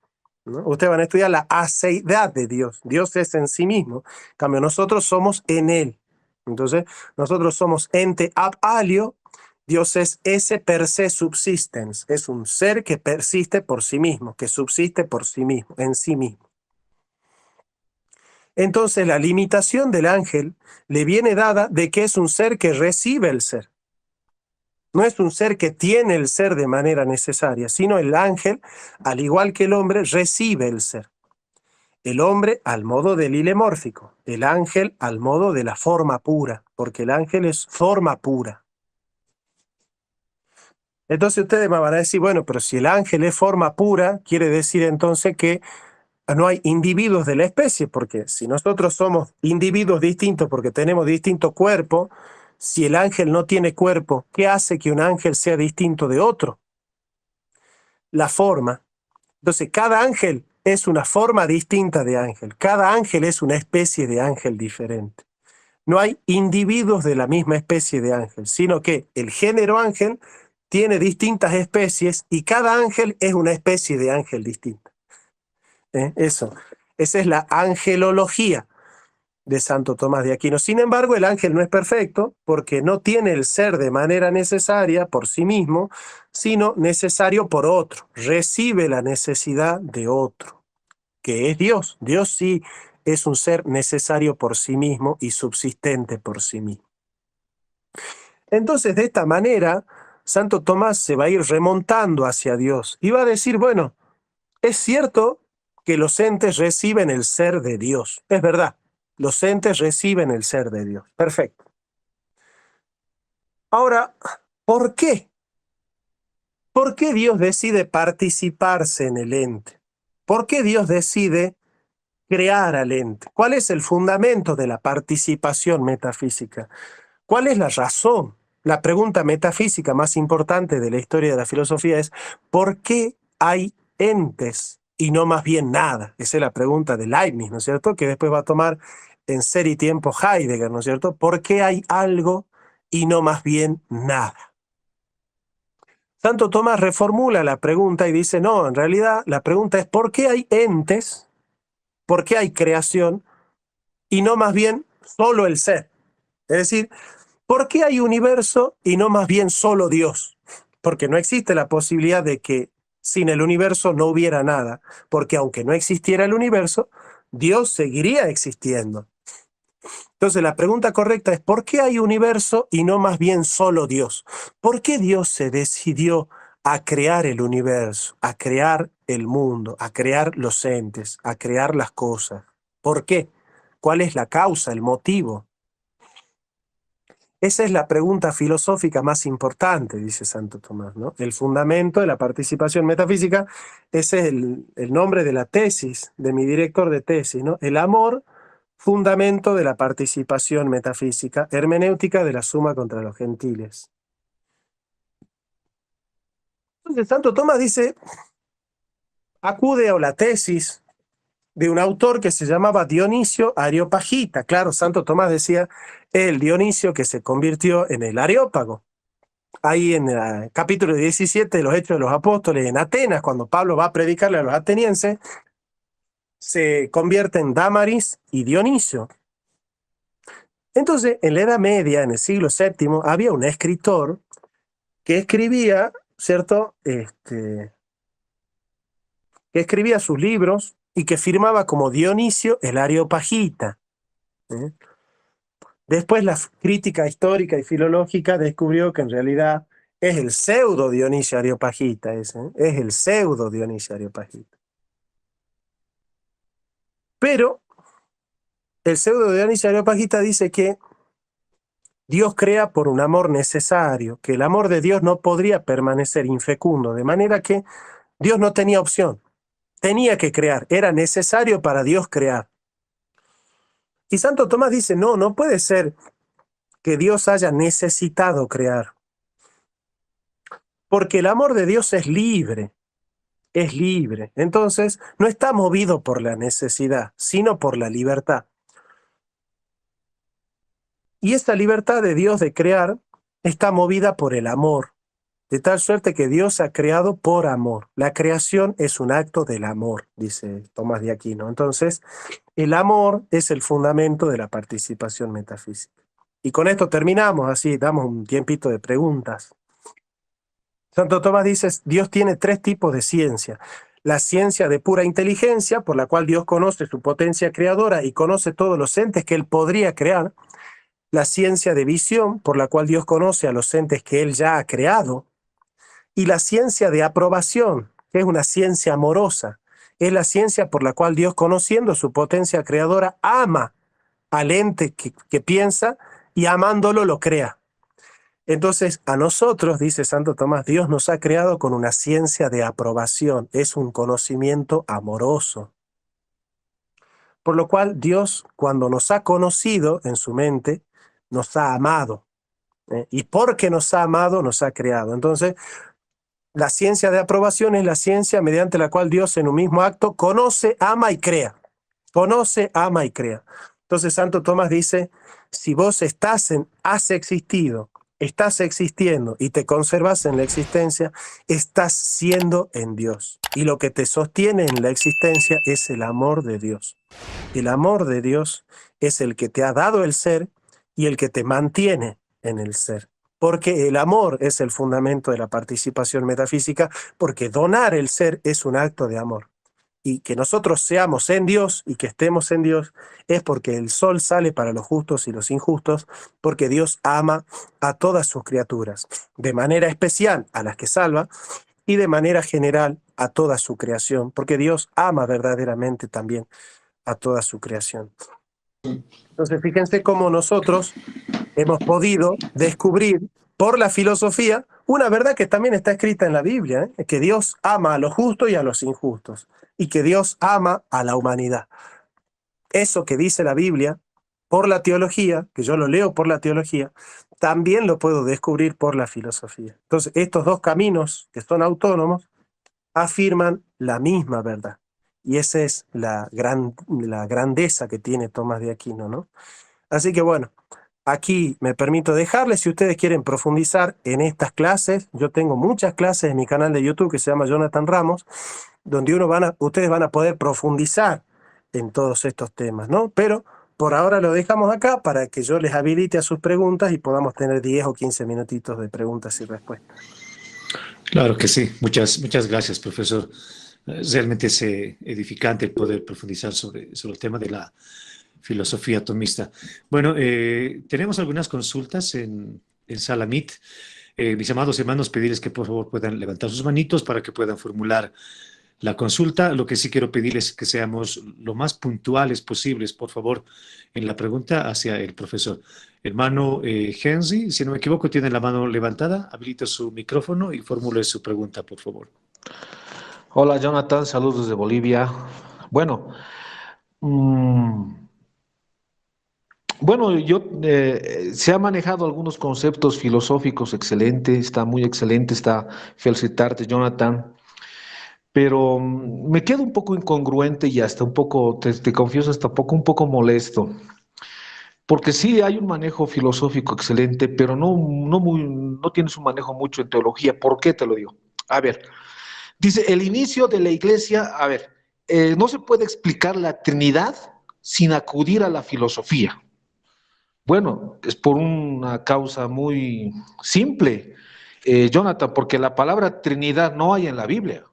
¿no? Ustedes van a estudiar la aceidad de Dios. Dios es en sí mismo. En cambio, nosotros somos en Él. Entonces, nosotros somos ente ab alio. Dios es ese per se subsistens. Es un ser que persiste por sí mismo, que subsiste por sí mismo, en sí mismo. Entonces, la limitación del ángel le viene dada de que es un ser que recibe el ser. No es un ser que tiene el ser de manera necesaria, sino el ángel, al igual que el hombre, recibe el ser. El hombre al modo del hilemórfico, el ángel al modo de la forma pura, porque el ángel es forma pura. Entonces ustedes me van a decir, bueno, pero si el ángel es forma pura, quiere decir entonces que no hay individuos de la especie, porque si nosotros somos individuos distintos porque tenemos distinto cuerpo, si el ángel no tiene cuerpo, ¿qué hace que un ángel sea distinto de otro? La forma. Entonces, cada ángel es una forma distinta de ángel. Cada ángel es una especie de ángel diferente. No hay individuos de la misma especie de ángel, sino que el género ángel tiene distintas especies y cada ángel es una especie de ángel distinta. Eso. Esa es la angelología de Santo Tomás de Aquino. Sin embargo, el ángel no es perfecto porque no tiene el ser de manera necesaria por sí mismo, sino necesario por otro. Recibe la necesidad de otro, que es Dios. Dios sí es un ser necesario por sí mismo y subsistente por sí mismo. Entonces, de esta manera, Santo Tomás se va a ir remontando hacia Dios y va a decir, bueno, es cierto que los entes reciben el ser de Dios. Es verdad, los entes reciben el ser de Dios. Perfecto. Ahora, ¿por qué? ¿Por qué Dios decide participarse en el ente? ¿Por qué Dios decide crear al ente? ¿Cuál es el fundamento de la participación metafísica? ¿Cuál es la razón? La pregunta metafísica más importante de la historia de la filosofía es ¿por qué hay entes y no más bien nada? Esa es la pregunta de Leibniz, ¿no es cierto? Que después va a tomar en Ser y Tiempo Heidegger, ¿no es cierto? ¿Por qué hay algo y no más bien nada? Santo Tomás reformula la pregunta y dice, no, en realidad la pregunta es ¿por qué hay entes? ¿Por qué hay creación? Y no más bien solo el ser. Es decir, ¿por qué hay universo y no más bien solo Dios? Porque no existe la posibilidad de que sin el universo no hubiera nada, porque aunque no existiera el universo, Dios seguiría existiendo. Entonces la pregunta correcta es ¿por qué hay universo y no más bien solo Dios? ¿Por qué Dios se decidió a crear el universo, a crear el mundo, a crear los entes, a crear las cosas? ¿Por qué? ¿Cuál es la causa, el motivo? Esa es la pregunta filosófica más importante, dice Santo Tomás, ¿no? El fundamento de la participación metafísica, ese es el nombre de la tesis, de mi director de tesis, ¿no? El amor, fundamento de la participación metafísica, hermenéutica de la suma contra los gentiles. Entonces Santo Tomás dice, acude a la tesis de un autor que se llamaba Dionisio Areopagita. Claro, Santo Tomás decía, el Dionisio que se convirtió en el Areópago. Ahí en el capítulo 17 de los Hechos de los Apóstoles, en Atenas, cuando Pablo va a predicarle a los atenienses, se convierte en Dámaris y Dionisio. Entonces, en la Edad Media, en el siglo VII, había un escritor que escribía, ¿cierto? Que escribía sus libros y que firmaba como Dionisio el Areopagita. Después la crítica histórica y filológica descubrió que en realidad es el pseudo Dionisio Areopagita ese, es el pseudo Dionisio Areopagita. Pero el pseudo Dionisio Areopagita dice que Dios crea por un amor necesario, que el amor de Dios no podría permanecer infecundo, de manera que Dios no tenía opción, tenía que crear, era necesario para Dios crear. Y Santo Tomás dice, no, no puede ser que Dios haya necesitado crear, porque el amor de Dios es libre. Es libre. Entonces, no está movido por la necesidad, sino por la libertad. Y esta libertad de Dios de crear está movida por el amor, de tal suerte que Dios ha creado por amor. La creación es un acto del amor, dice Tomás de Aquino. Entonces, el amor es el fundamento de la participación metafísica. Y con esto terminamos, así damos un tiempito de preguntas. Santo Tomás dice, Dios tiene tres tipos de ciencia. La ciencia de pura inteligencia, por la cual Dios conoce su potencia creadora y conoce todos los entes que Él podría crear. La ciencia de visión, por la cual Dios conoce a los entes que Él ya ha creado. Y la ciencia de aprobación, que es una ciencia amorosa. Es la ciencia por la cual Dios, conociendo su potencia creadora, ama al ente que piensa y amándolo lo crea. Entonces, a nosotros, dice Santo Tomás, Dios nos ha creado con una ciencia de aprobación, es un conocimiento amoroso. Por lo cual, Dios, cuando nos ha conocido en su mente, nos ha amado. Y porque nos ha amado, nos ha creado. Entonces, la ciencia de aprobación es la ciencia mediante la cual Dios en un mismo acto conoce, ama y crea. Conoce, ama y crea. Entonces Santo Tomás dice, si vos has existido, estás existiendo y te conservas en la existencia, estás siendo en Dios. Y lo que te sostiene en la existencia es el amor de Dios. El amor de Dios es el que te ha dado el ser y el que te mantiene en el ser. Porque el amor es el fundamento de la participación metafísica, porque donar el ser es un acto de amor. Y que nosotros seamos en Dios y que estemos en Dios es porque el sol sale para los justos y los injustos, porque Dios ama a todas sus criaturas, de manera especial a las que salva y de manera general a toda su creación, porque Dios ama verdaderamente también a toda su creación. Entonces, fíjense cómo nosotros hemos podido descubrir por la filosofía una verdad que también está escrita en la Biblia, que Dios ama a los justos y a los injustos, y que Dios ama a la humanidad. Eso que dice la Biblia por la teología, que yo lo leo por la teología, también lo puedo descubrir por la filosofía. Entonces, estos dos caminos que son autónomos afirman la misma verdad. Y esa es la grandeza que tiene Tomás de Aquino, ¿no? Así que bueno, aquí me permito dejarles, si ustedes quieren profundizar en estas clases, yo tengo muchas clases en mi canal de YouTube que se llama Jonathan Ramos, donde ustedes van a poder profundizar en todos estos temas, ¿no? Pero por ahora lo dejamos acá para que yo les habilite a sus preguntas y podamos tener 10 o 15 minutitos de preguntas y respuestas. Claro que sí. Muchas gracias, profesor. Realmente es edificante el poder profundizar sobre el tema de la filosofía atomista. Bueno, tenemos algunas consultas en Sala Meet. Mis amados hermanos, pedirles que por favor puedan levantar sus manitos para que puedan formular la consulta. Lo que sí quiero pedirles es que seamos lo más puntuales posibles, por favor, en la pregunta hacia el profesor. Hermano Henry, si no me equivoco, tiene la mano levantada. Habilita su micrófono y formule su pregunta, por favor. Hola Jonathan, saludos de Bolivia. Bueno, mm, se ha manejado algunos conceptos filosóficos excelentes, está muy excelente, está felicitarte Jonathan, pero me quedo un poco incongruente y hasta un poco, te confieso, hasta un poco molesto, porque sí hay un manejo filosófico excelente, pero no tienes un manejo mucho en teología. ¿Por qué te lo digo? A ver. Dice, el inicio de la iglesia, a ver, no se puede explicar la Trinidad sin acudir a la filosofía. Bueno, es por una causa muy simple, Jonathan, porque la palabra Trinidad no hay en la Biblia,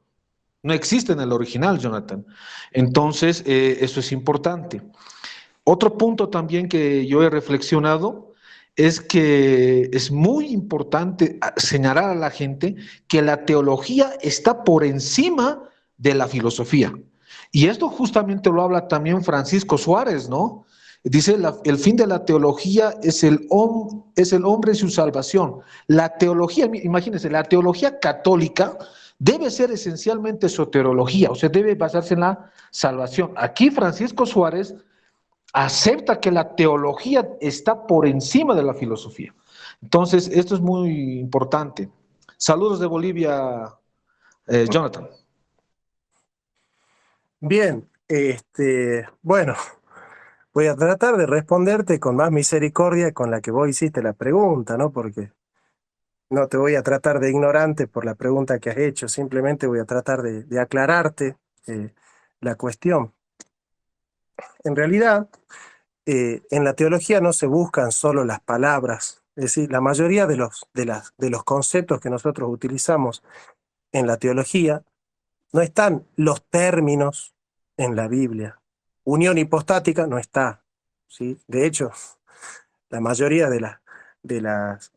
no existe en el original, Jonathan. Entonces, eso es importante. Otro punto también que yo he reflexionado es que es muy importante señalar a la gente que la teología está por encima de la filosofía. Y esto justamente lo habla también Francisco Suárez, ¿no? Dice, el fin de la teología es el hombre y su salvación. La teología, imagínense, la teología católica debe ser esencialmente soteriología, o sea, debe basarse en la salvación. Aquí Francisco Suárez acepta que la teología está por encima de la filosofía. Entonces, esto es muy importante. Saludos de Bolivia, Jonathan. Bien, bueno, voy a tratar de responderte con más misericordia con la que vos hiciste la pregunta, ¿no? Porque no te voy a tratar de ignorante por la pregunta que has hecho, simplemente voy a tratar de aclararte la cuestión. En realidad, en la teología no se buscan solo las palabras, es decir, la mayoría de los conceptos que nosotros utilizamos en la teología no están los términos en la Biblia. Unión hipostática no está, ¿sí? De hecho, la mayoría de las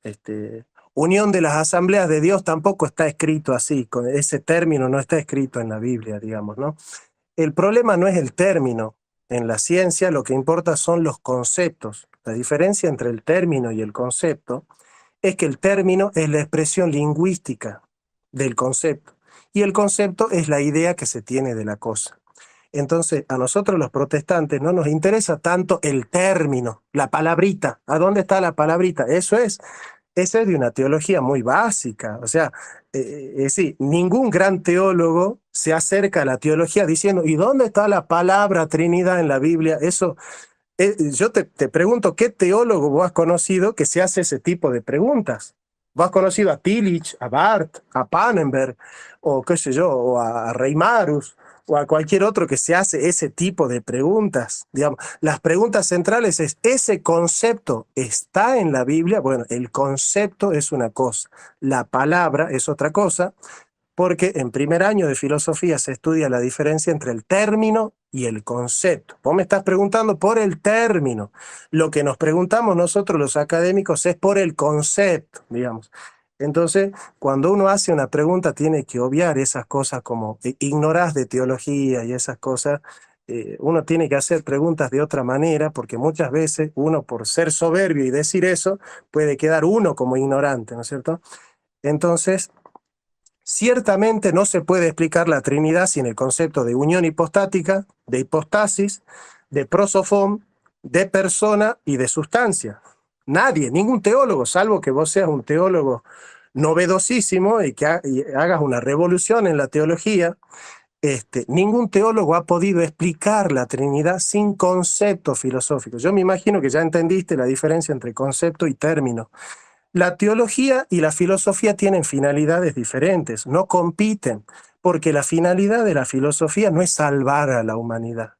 unión de las asambleas de Dios tampoco está escrito así, con ese término no está escrito en la Biblia, digamos, ¿no? El problema no es el término. En la ciencia lo que importa son los conceptos. La diferencia entre el término y el concepto es que el término es la expresión lingüística del concepto, y el concepto es la idea que se tiene de la cosa. Entonces, a nosotros los protestantes no nos interesa tanto el término, la palabrita. ¿A dónde está la palabrita? Esa es de una teología muy básica. O sea, sí, ningún gran teólogo se acerca a la teología diciendo, ¿y dónde está la palabra Trinidad en la Biblia? Eso, yo te pregunto, ¿qué teólogo vos has conocido que se hace ese tipo de preguntas? ¿Vos has conocido a Tillich, a Barth, a Pannenberg, o qué sé yo, o a Reimarus, o a cualquier otro que se hace ese tipo de preguntas? Digamos, las preguntas centrales es, ¿ese concepto está en la Biblia? Bueno, el concepto es una cosa, la palabra es otra cosa, porque en primer año de filosofía se estudia la diferencia entre el término y el concepto. Vos me estás preguntando por el término. Lo que nos preguntamos nosotros los académicos es por el concepto, digamos. Entonces, cuando uno hace una pregunta, tiene que obviar esas cosas como ignorás de teología y esas cosas. Uno tiene que hacer preguntas de otra manera, porque muchas veces uno, por ser soberbio y decir eso, puede quedar uno como ignorante, ¿no es cierto? Entonces, ciertamente no se puede explicar la Trinidad sin el concepto de unión hipostática, de hipostasis, de prosofón, de persona y de sustancia. Nadie, ningún teólogo, salvo que vos seas un teólogo novedosísimo y que hagas una revolución en la teología, ningún teólogo ha podido explicar la Trinidad sin concepto filosófico. Yo me imagino que ya entendiste la diferencia entre concepto y término. La teología y la filosofía tienen finalidades diferentes, no compiten, porque la finalidad de la filosofía no es salvar a la humanidad.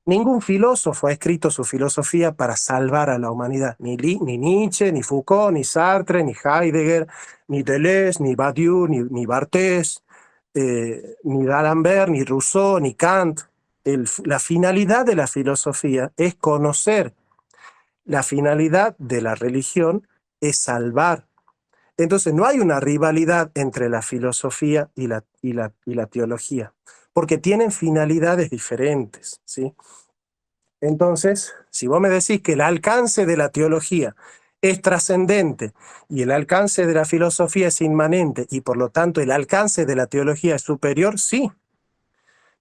Ningún filósofo ha escrito su filosofía para salvar a la humanidad, ni Nietzsche, ni Foucault, ni Sartre, ni Heidegger, ni Deleuze, ni Badiou, ni Barthes, ni D'Alembert, ni Rousseau, ni Kant. La finalidad de la filosofía es conocer. La finalidad de la religión es salvar. Entonces no hay una rivalidad entre la filosofía y la teología, porque tienen finalidades diferentes, ¿sí? Entonces, si vos me decís que el alcance de la teología es trascendente y el alcance de la filosofía es inmanente y por lo tanto el alcance de la teología es superior, sí.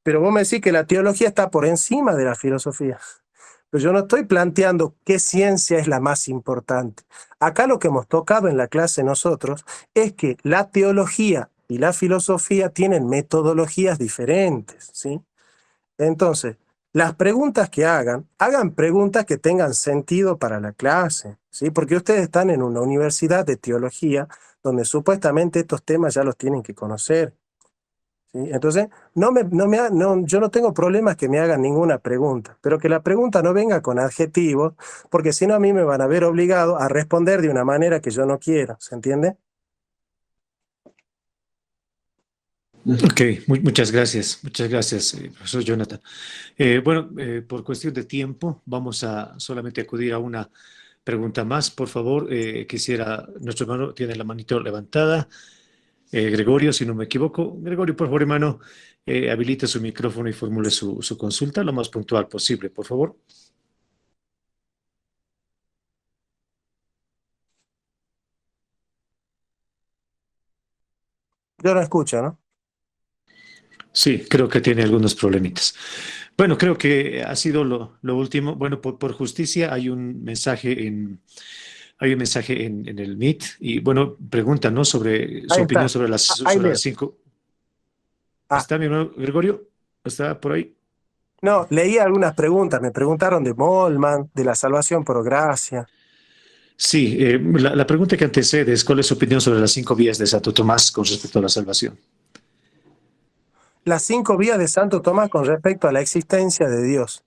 Pero vos me decís que la teología está por encima de la filosofía. Pero yo no estoy planteando qué ciencia es la más importante. Acá lo que hemos tocado en la clase nosotros es que la teología y la filosofía tienen metodologías diferentes, ¿sí? Entonces, las preguntas que hagan preguntas que tengan sentido para la clase, ¿sí? Porque ustedes están en una universidad de teología donde supuestamente estos temas ya los tienen que conocer. ¿Sí? Entonces, yo no tengo problemas que me hagan ninguna pregunta, pero que la pregunta no venga con adjetivos, porque si no a mí me van a ver obligado a responder de una manera que yo no quiero, ¿se entiende? Ok, muchas gracias, profesor Jonathan. Por cuestión de tiempo, vamos a solamente acudir a una pregunta más. Por favor, nuestro hermano tiene la manito levantada. Gregorio, si no me equivoco. Gregorio, por favor, hermano, habilite su micrófono y formule su consulta lo más puntual posible, por favor. Yo no escucho, ¿no? Sí, creo que tiene algunos problemitas. Bueno, creo que ha sido lo último. Bueno, por justicia hay un mensaje en el Meet y bueno, pregunta, ¿no? Sobre su Ahí opinión está. sobre Ahí sobre leo. las cinco. Ah, ¿Está mi hermano Gregorio? ¿Está por ahí? no, leí algunas preguntas. Me preguntaron de Molman, de la salvación por gracia. Sí, la pregunta que antecede es ¿cuál es su opinión sobre las 5 vías de Santo Tomás con respecto a la salvación? Las 5 vías de Santo Tomás con respecto a la existencia de Dios.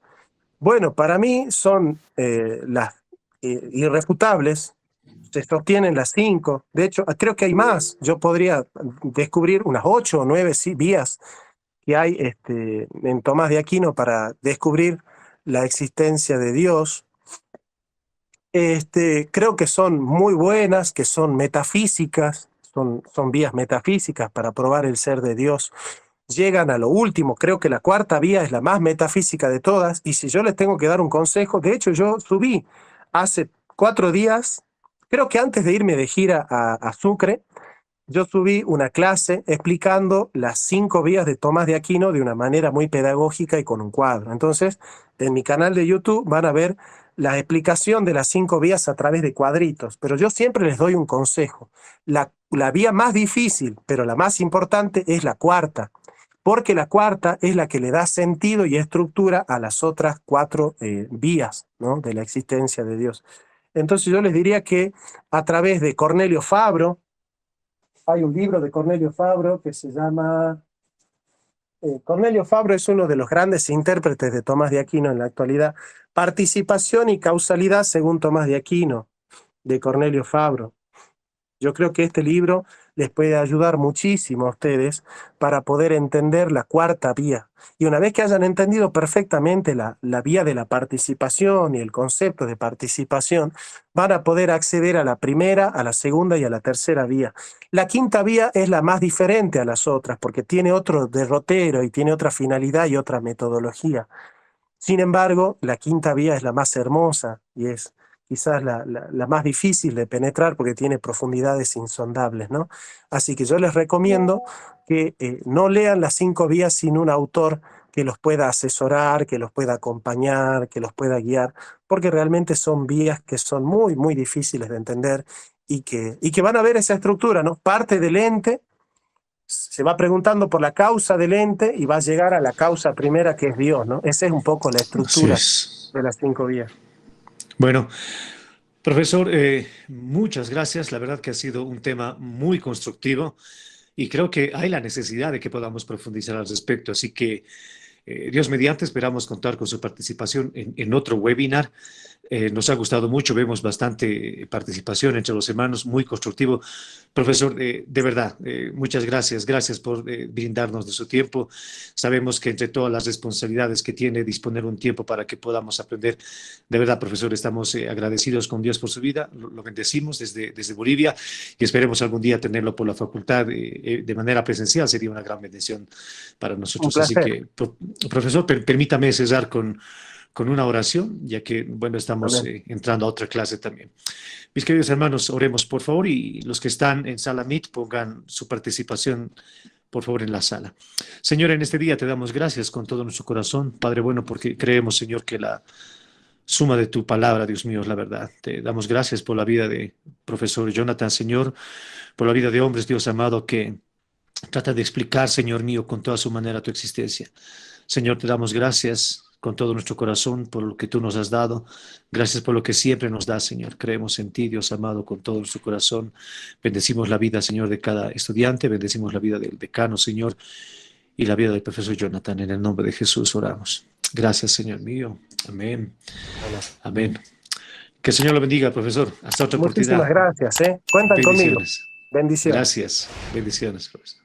Bueno, para mí son las irrefutables. Se sostienen las 5. De hecho, creo que hay más. Yo podría descubrir unas 8 o 9 vías que hay en Tomás de Aquino para descubrir la existencia de Dios. Creo que son muy buenas, que son metafísicas, son vías metafísicas para probar el ser de Dios. Llegan a lo último, creo que la cuarta vía es la más metafísica de todas, y si yo les tengo que dar un consejo, de hecho yo subí hace 4 días Creo que antes de irme de gira a Sucre, yo subí una clase explicando las 5 vías de Tomás de Aquino de una manera muy pedagógica y con un cuadro. Entonces, en mi canal de YouTube van a ver la explicación de las 5 vías a través de cuadritos, pero yo siempre les doy un consejo. La vía más difícil, pero la más importante, es la cuarta, porque la cuarta es la que le da sentido y estructura a las otras 4 vías, ¿no?, de la existencia de Dios. Entonces yo les diría que a través de Cornelio Fabro, hay un libro de Cornelio Fabro que se llama... Cornelio Fabro es uno de los grandes intérpretes de Tomás de Aquino en la actualidad. Participación y causalidad según Tomás de Aquino, de Cornelio Fabro. Yo creo que este libro les puede ayudar muchísimo a ustedes para poder entender la cuarta vía. Y una vez que hayan entendido perfectamente la vía de la participación y el concepto de participación, van a poder acceder a la primera, a la segunda y a la tercera vía. La quinta vía es la más diferente a las otras porque tiene otro derrotero y tiene otra finalidad y otra metodología. Sin embargo, la quinta vía es la más hermosa y es quizás la más difícil de penetrar porque tiene profundidades insondables, ¿no? Así que yo les recomiendo que no lean las 5 vías sin un autor que los pueda asesorar, que los pueda acompañar, que los pueda guiar, porque realmente son vías que son muy, muy difíciles de entender y que van a ver esa estructura, ¿no? Parte del ente, se va preguntando por la causa del ente y va a llegar a la causa primera, que es Dios, ¿no? Esa es un poco la Así estructura es. de las 5 vías. Bueno, profesor, muchas gracias. La verdad que ha sido un tema muy constructivo y creo que hay la necesidad de que podamos profundizar al respecto. Así que, Dios mediante, esperamos contar con su participación en otro webinar. Nos ha gustado mucho, vemos bastante participación entre los hermanos, muy constructivo. Profesor, de verdad, muchas gracias. Gracias por brindarnos de su tiempo. Sabemos que entre todas las responsabilidades que tiene, disponer un tiempo para que podamos aprender. De verdad, profesor, estamos agradecidos con Dios por su vida. Lo bendecimos desde Bolivia y esperemos algún día tenerlo por la facultad de manera presencial. Sería una gran bendición para Un nosotros. Así placer. que, profesor, permítame cesar con una oración, ya que, bueno, estamos Amén. entrando a otra clase también. Mis queridos hermanos, oremos por favor y los que están en sala Meet pongan su participación, por favor, en la sala. Señor, en este día te damos gracias con todo nuestro corazón, Padre bueno, porque creemos, Señor, que la suma de tu palabra, Dios mío, es la verdad. Te damos gracias por la vida de profesor Jonathan, Señor, por la vida de hombres, Dios amado, que trata de explicar, Señor mío, con toda su manera tu existencia. Señor, te damos gracias con todo nuestro corazón por lo que tú nos has dado. Gracias por lo que siempre nos das, Señor. Creemos en ti, Dios amado, con todo nuestro corazón. Bendecimos la vida, Señor, de cada estudiante. Bendecimos la vida del decano, Señor, y la vida del profesor Jonathan. En el nombre de Jesús oramos. Gracias, Señor mío. Amén. Amén. Amén. Que el Señor lo bendiga, profesor. Hasta otra Muchísimas oportunidad. gracias, ¿eh? Cuentan conmigo. Bendiciones. Bendiciones. Gracias. Bendiciones, profesor.